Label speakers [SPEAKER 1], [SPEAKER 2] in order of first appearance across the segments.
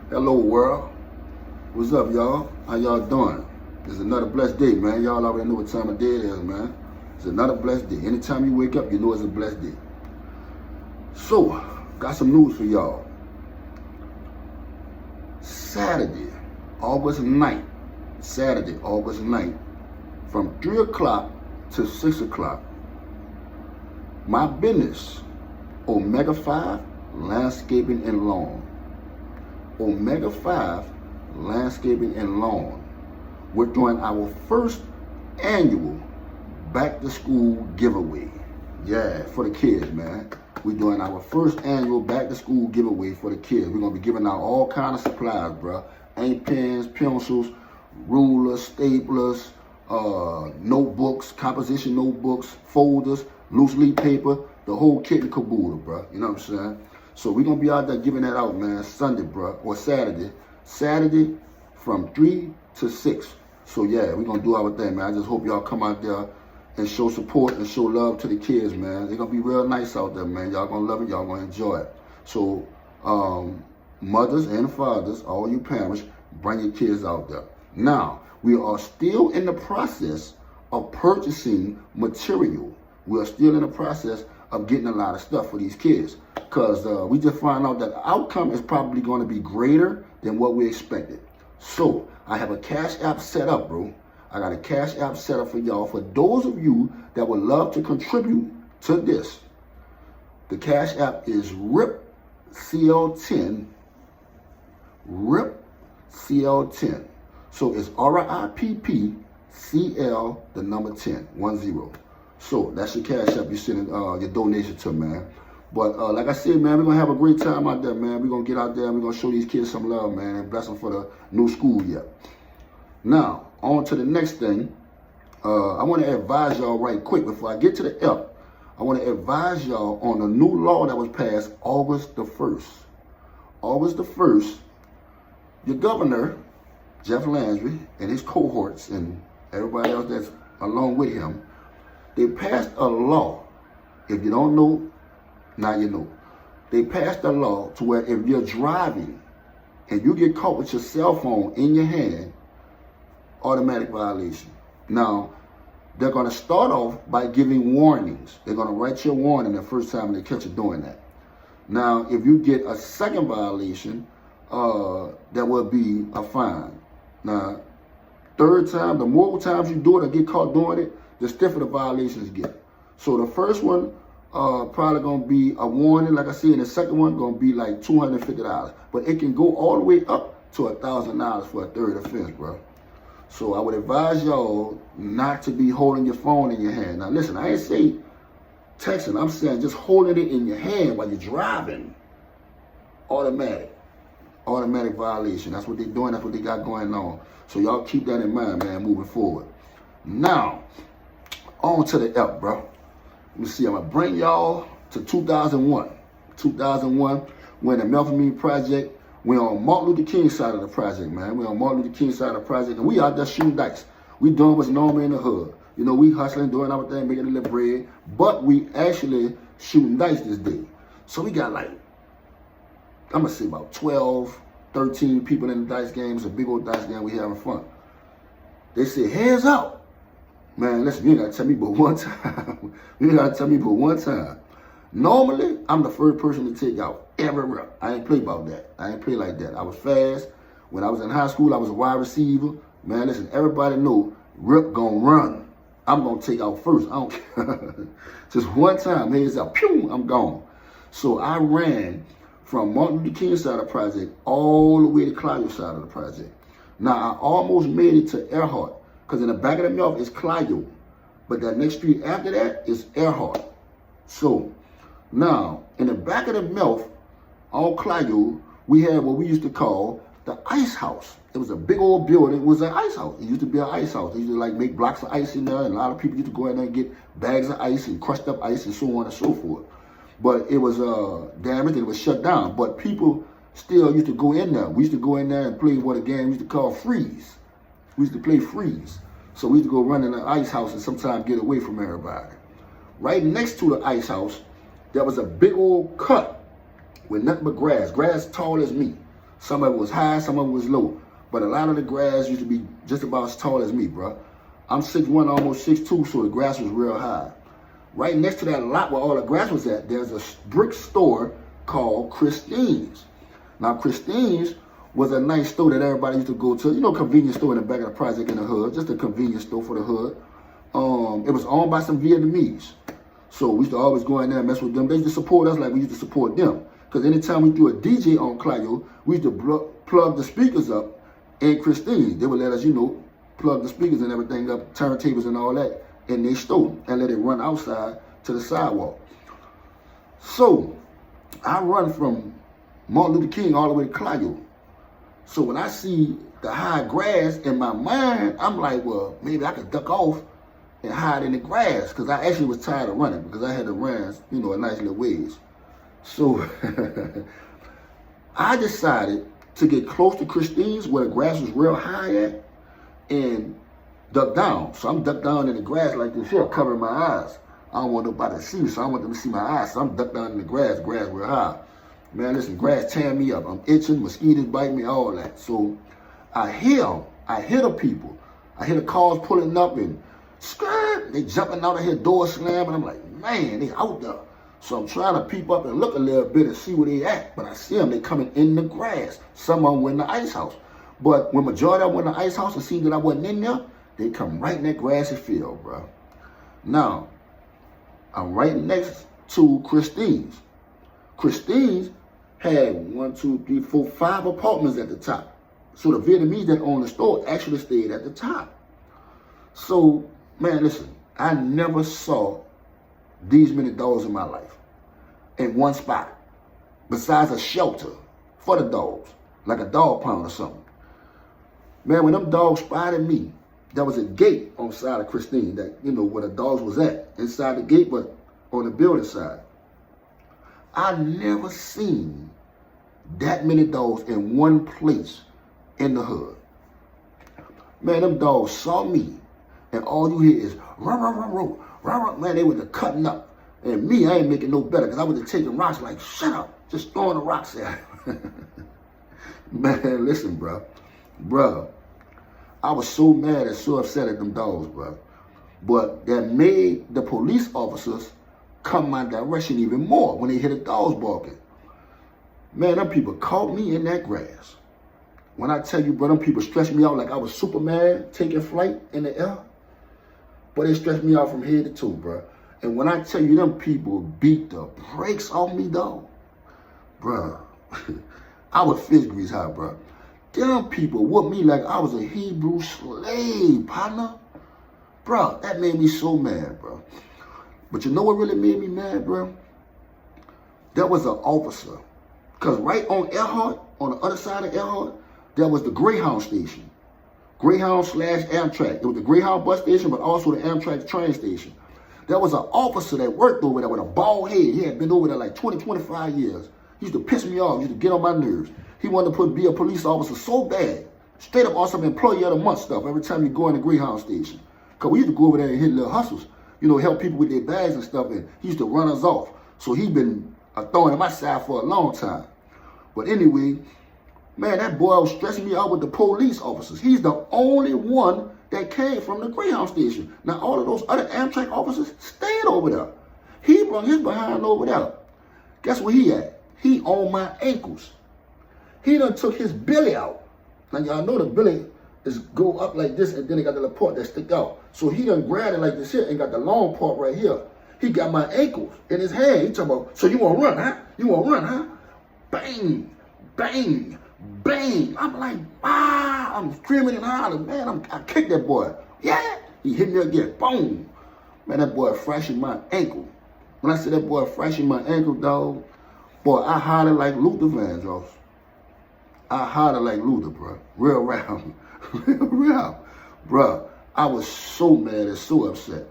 [SPEAKER 1] Hello world. What's up, y'all? How y'all doing? It's another blessed day, man. Y'all already know what time of day it is, man. It's another blessed day. Anytime you wake up, you know it's a blessed day. So, got some news for y'all. Saturday, August 9th, from 3 o'clock to 6 o'clock, my business, Omega 5 Landscaping and Lawn. Omega 5 Landscaping and Lawn. We're doing our first annual back to school giveaway. Yeah, for the kids, man. We're doing our first annual back to school giveaway for the kids. We're gonna be giving out all kinds of supplies, bro. Ink pens, pencils, rulers, staplers, notebooks, composition notebooks, folders, loose leaf paper, the whole kit and caboodle, bro. You know what I'm saying? So we're gonna be out there giving that out, man, Sunday, bro, or Saturday. Saturday from 3 to 6. So yeah, we're gonna do our thing, man. I just hope y'all come out there and show support and show love to the kids, man. They're gonna be real nice out there, man. Y'all gonna love it, y'all gonna enjoy it. So mothers and fathers, all you parents, bring your kids out there. Now, we are still in the process of purchasing material. We are still in the process of getting a lot of stuff for these kids, because we just found out that the outcome is probably going to be greater than what we expected. So I have a Cash App set up, bro. I got a Cash App set up for y'all. For those of you that would love to contribute to this, the Cash App is RIPCL10. RIPCL10. So it's RIPPCL, the number 10, 10. So that's your Cash App you're sending your donation to, man. But like I said, man, we're going to have a great time out there, man. We're going to get out there and we're going to show these kids some love, man, and bless them for the new school year. Now, on to the next thing. I want to advise y'all right quick before I get to the F. I want to advise y'all on a new law that was passed August the 1st. August the 1st, your governor, Jeff Landry, and his cohorts and everybody else that's along with him, they passed a law. If you don't know, now you know. They passed a law to where if you're driving and you get caught with your cell phone in your hand, automatic violation. Now, they're going to start off by giving warnings. They're going to write you a warning the first time they catch you doing that. Now, if you get a second violation, there will be a fine. Now, third time, the more times you do it or get caught doing it, the stiffer the violations get. So the first one probably going to be a warning, like I said, and the second one going to be like $250. But it can go all the way up to $1,000 for a third offense, bro. So I would advise y'all not to be holding your phone in your hand. Now listen, I ain't say texting, I'm saying just holding it in your hand while you're driving. Automatic violation. That's what they're doing, that's what they got going on. So y'all keep that in mind, man, moving forward. Now, on to the F, bro. Let me see, I'm gonna bring y'all to 2001. 2001, when the Melphamine Project, we're on Martin Luther King side of the project, man. We're on Martin Luther King side of the project, and we out there shooting dice. We doing what's normal in the hood. You know, we hustling, doing our thing, making a little bread, but we actually shooting dice this day. So we got like, I'm gonna say about 12, 13 people in the dice game. It's a big old dice game, we having fun. They said, hands up. Man, listen, you ain't gotta tell me but one time. You ain't gotta tell me but one time. Normally, I'm the first person to take out every rep. I ain't play about that. I ain't play like that. I was fast. When I was in high school, I was a wide receiver. Man, listen, everybody know Rip gonna run. I'm gonna take out first. I don't care. Just one time, heads up, pew, I'm gone. So I ran from Martin Luther King side of the project all the way to Clio side of the project. Now, I almost made it to Earhart, because in the back of the Melph is Clio. But that next street after that is Earhart. So, now, in the back of the Melph, on Clio, we had what we used to call the ice house. It was a big old building. It was an ice house. It used to be an ice house. They used to like make blocks of ice in there, and a lot of people used to go in there and get bags of ice and crushed up ice and so on and so forth. But it was damaged and it was shut down. But people still used to go in there. We used to go in there and play what a game we used to call freeze. We used to play freeze. So we used to go run in the ice house and sometimes get away from everybody. Right next to the ice house, there was a big old cut with nothing but grass tall as me. Some of it was high, some of it was low. But a lot of the grass used to be just about as tall as me, bro. I'm 6'1", almost 6'2", so the grass was real high. Right next to that lot where all the grass was at, there's a brick store called Christine's. Now, Christine's was a nice store that everybody used to go to. You know, convenience store in the back of the project in the hood. Just a convenience store for the hood. It was owned by some Vietnamese. So we used to always go in there and mess with them. They used to support us like we used to support them. Because anytime we threw a DJ on Clio, we used to plug the speakers up in Christine. They would let us, you know, plug the speakers and everything up, turntables and all that in their store and let it run outside to the sidewalk. So I run from Martin Luther King all the way to Clio. So when I see the high grass in my mind, I'm like, well, maybe I could duck off and hide in the grass, because I actually was tired of running because I had to run, you know, a nice little ways. So I decided to get close to Christine's where the grass was real high at and duck down. So I'm ducked down in the grass like this here, covering my eyes. I don't want nobody to see me, so I don't want them to see my eyes. So I'm ducked down in the grass real high. Man, listen, grass tearing me up. I'm itching, mosquitoes bite me, all that. So I hear the people. I hear the cars pulling up and skirt, they jumping out of here, door slamming. I'm like, man, they out there. So I'm trying to peep up and look a little bit and see where they at. But I see them, they coming in the grass. Some of them were in the ice house. But when majority of them went in the ice house and see that I wasn't in there, they come right in that grassy field, bro. Now, I'm right next to Christine's. Christine's had 5 apartments at the top. So the Vietnamese that owned the store actually stayed at the top. So, man, listen, I never saw these many dogs in my life in one spot, besides a shelter for the dogs, like a dog pound or something. Man, when them dogs spotted me, there was a gate on the side of Christine that, you know, where the dogs was at, inside the gate, but on the building side. I never seen that many dogs in one place in the hood. Man, them dogs saw me, and all you hear is run, run, run, run, run, run. Man, they were cutting up. And me, I ain't making no better, because I was taking rocks like, shut up, just throwing the rocks at him. Man, listen, bro. Bruh, I was so mad and so upset at them dogs, bro. But that made the police officers come my direction even more when they hear the dogs barking. Man, them people caught me in that grass. When I tell you, bro, them people stretched me out like I was Superman taking flight in the air. But they stretched me out from head to toe, bro. And when I tell you, them people beat the brakes off me, dog, bro, I was fist grease high, bro. Them people whooped me like I was a Hebrew slave, partner. Bro, that made me so mad, bro. But you know what really made me mad, bro? There was an officer. Because right on Earhart, on the other side of Earhart, there was the Greyhound station. Greyhound/Amtrak. It was the Greyhound bus station, but also the Amtrak train station. There was an officer that worked over there with a bald head. He had been over there like 20, 25 years. He used to piss me off. He used to get on my nerves. He wanted to be a police officer so bad. Straight up on some employee of the month stuff every time you go in the Greyhound station. Because we used to go over there and hit little hustles. You know, help people with their bags and stuff. And he used to run us off. So he been throwing on my side for a long time. But anyway, man, that boy was stressing me out with the police officers. He's the only one that came from the Greyhound station. Now, all of those other Amtrak officers stayed over there. He brought his behind over there. Guess where he at? He on my ankles. He done took his belly out. Now, y'all know the belly is go up like this, and then it got the little part that stick out. So he done grabbed it like this here and got the long part right here. He got my ankles in his hand. He talking about, so you want to run, huh? You want to run, huh? Bang, bang, bang. I'm like, ah, I'm screaming and hollering. Man, I kicked that boy. Yeah. He hit me again. Boom. Man, that boy fractured my ankle. When I said that boy fractured my ankle, dog, boy, I hollered like Luther Vandross. I hollered like Luther, bro. Real round. Real round. Bro, I was so mad and so upset.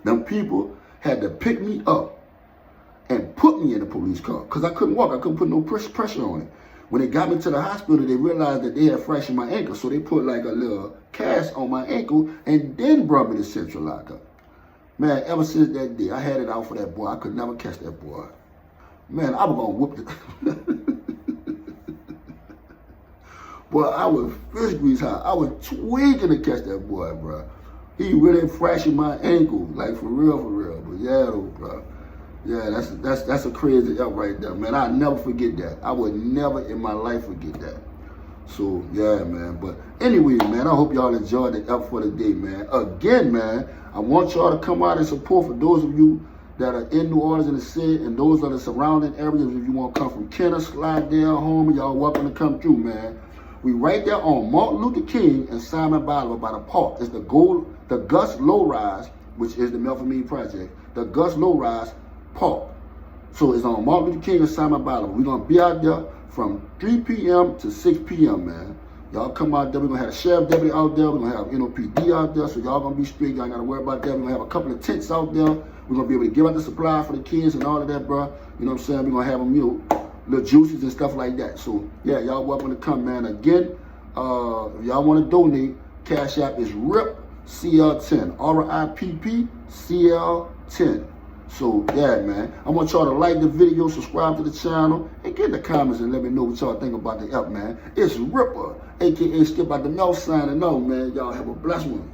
[SPEAKER 1] Them people had to pick me up and put me in a police car because I couldn't walk. I couldn't put no pressure on it. When they got me to the hospital, they realized that they had fractured my ankle. So they put like a little cast on my ankle and then brought me to Central Lockup. Man, ever since that day, I had it out for that boy. I could never catch that boy. Man, I was going to whoop the... Boy, I was fish grease high. I was tweaking to catch that boy, bro. He really fractured my ankle, like for real, for real. But yeah, though, bro. Yeah, that's a crazy up right there, man. I'll never forget that. I would never in my life forget that. So yeah, man. But anyway, man, I hope y'all enjoyed the up for the day, man. Again, man, I want y'all to come out and support for those of you that are in New Orleans in the city and those are the surrounding areas. If you want to come from Kenner, Slidell, home, y'all welcome to come through, man. We right there on Martin Luther King and Simon Bolivar by the park. It's the Gus Low Rise, which is the Melph and Me project. The Gus Low Rise Park. So it's on Martin Luther King and Simon Bolivar. We're gonna be out there from 3 p.m. to 6 p.m., man. Y'all come out there. We're going to have a sheriff deputy out there. We're going to have NOPD out there. So y'all going to be straight. Y'all got to worry about that. We're going to have a couple of tents out there. We're going to be able to give out the supply for the kids and all of that, bro. You know what I'm saying? We're going to have them, little juices and stuff like that. So, yeah, y'all welcome to come, man. Again, if y'all want to donate, Cash App is Rippa-SkippoutdaMelph. RIPPCL10. So, yeah, man, I want y'all to like the video, subscribe to the channel, and get in the comments and let me know what y'all think about the app, man. It's Rippa, a.k.a. Skip out the Melph signing on, man. Y'all have a blessed one.